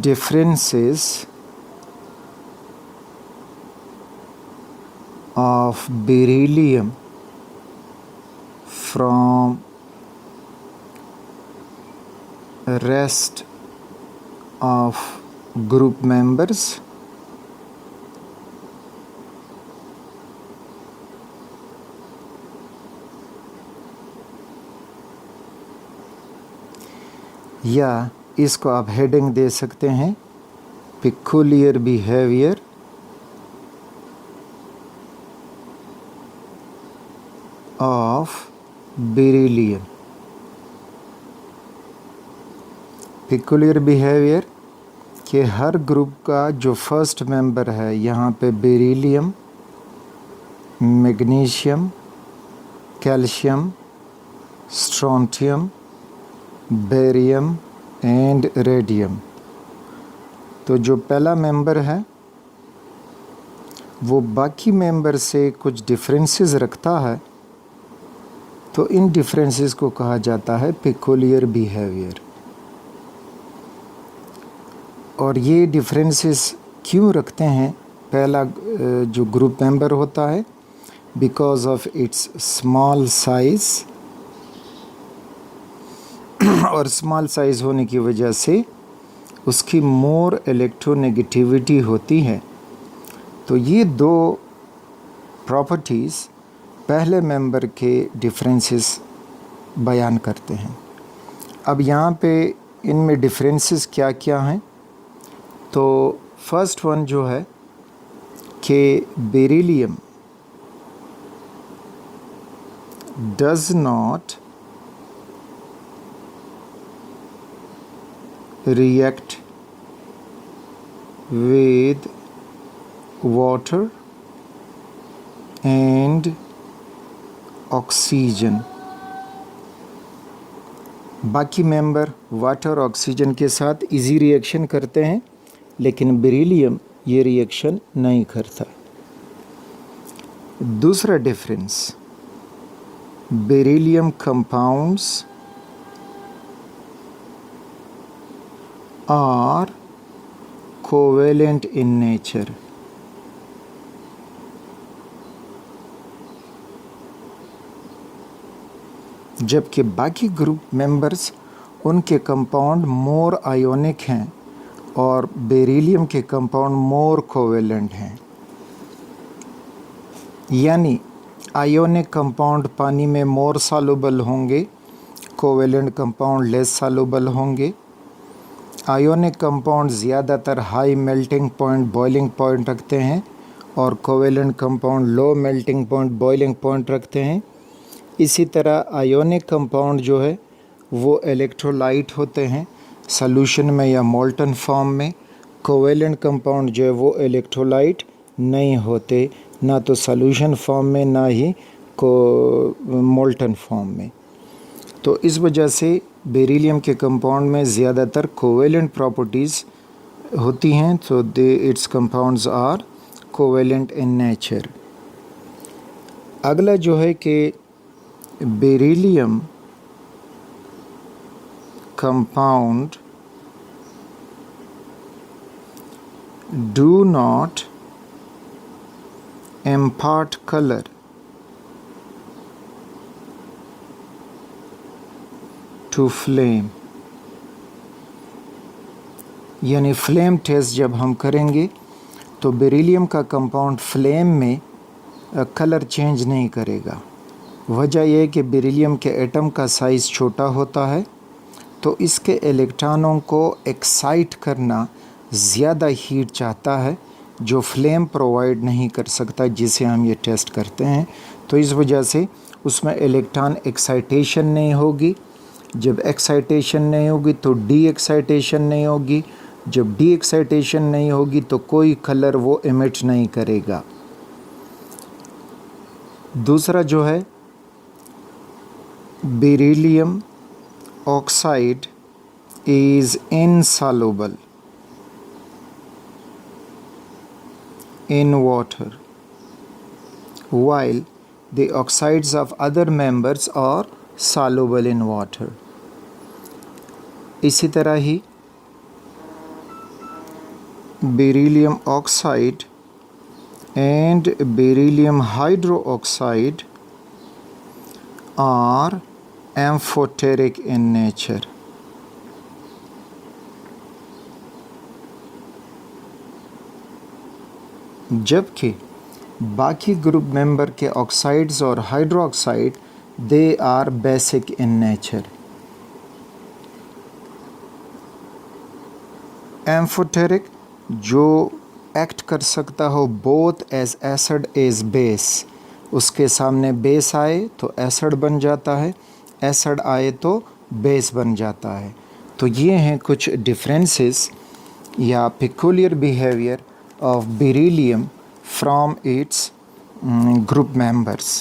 differences of beryllium from rest of group members या इसको आप हेडिंग दे सकते हैं peculiar behavior of beryllium. peculiar behavior कि हर ग्रुप का जो फर्स्ट मेंबर है, यहाँ पे beryllium, magnesium, calcium, strontium, barium and radium, तो जो पहला मेंबर है वो बाकी मेंबर से कुछ डिफरेंसेस रखता है, तो इन डिफरेंसेस को कहा जाता है पेकुलियर बिहेवियर। और ये डिफरेंसेस क्यों रखते हैं? पहला जो ग्रुप मेंबर होता है, because of its small size, और स्मॉल साइज़ होने की वजह से उसकी मोर इलेक्ट्रोनेगेटिविटी होती है। तो ये दो प्रॉपर्टीज़ पहले मेंबर के डिफरेंसेस बयान करते हैं। अब यहाँ पे इनमें डिफरेंसेस क्या क्या हैं? तो फर्स्ट वन जो है कि beryllium does not react with water and oxygen। बाकी मेंबर वाटर ऑक्सीजन के साथ इजी रिएक्शन करते हैं, लेकिन बेरिलियम ये रिएक्शन नहीं करता। दूसरा difference, beryllium compounds are covalent in nature। जबकि बाकी ग्रुप मेंबर्स उनके कंपाउंड मोर आयोनिक हैं और बेरिलियम के कंपाउंड मोर कोवेलेंट हैं। यानी आयोनिक कंपाउंड पानी में मोर सॉल्युबल होंगे, कोवेलेंट कंपाउंड लेस सॉल्युबल होंगे। आयोनिक कंपाउंड ज़्यादातर high melting point, boiling point रखते हैं, और covalent compound low melting point, boiling point रखते हैं। इसी तरह आयोनिक कंपाउंड जो है वो इलेक्ट्रोलाइट होते हैं सॉल्यूशन में या मोल्टन फॉर्म में। कोवेलेंट कंपाउंड जो है वो इलेक्ट्रोलाइट नहीं होते, ना तो सॉल्यूशन फॉर्म में ना ही को मोल्टन फॉर्म में। तो इस वजह से बेरिलियम के कंपाउंड में ज़्यादातर कोवेलेंट प्रॉपर्टीज़ होती हैं, तो it's compounds are covalent in nature. अगला जो है कि beryllium compound do not impart color to flame। यानी फ्लेम टेस्ट जब हम करेंगे तो बेरिलियम का कंपाउंड फ्लेम में कलर चेंज नहीं करेगा। वजह यह है कि बेरिलियम के एटम का साइज़ छोटा होता है, तो इसके इलेक्ट्रॉनों को एक्साइट करना ज़्यादा हीट चाहता है, जो फ्लेम प्रोवाइड नहीं कर सकता, जिसे हम ये टेस्ट करते हैं। तो इस वजह से उसमें इलेक्ट्रॉन एक्साइटेशन नहीं होगी। जब एक्साइटेशन नहीं होगी तो डी एक्साइटेशन नहीं होगी। जब डी एक्साइटेशन नहीं होगी तो कोई कलर वो इमिट नहीं करेगा। दूसरा जो है, beryllium oxide is insoluble in water, while the oxides of other members are soluble in water। इसी तरह ही beryllium oxide and beryllium hydroxide are amphoteric in nature. जबकि बाकी ग्रुप मेंबर के ऑक्साइड्स और hydroxide they are basic in nature. Amphoteric जो act कर सकता हो both as acid as base, उसके सामने बेस आए तो एसिड बन जाता है, एसिड आए तो बेस बन जाता है. तो ये हैं कुछ डिफरेंसेस या peculiar behaviour of beryllium from its group members.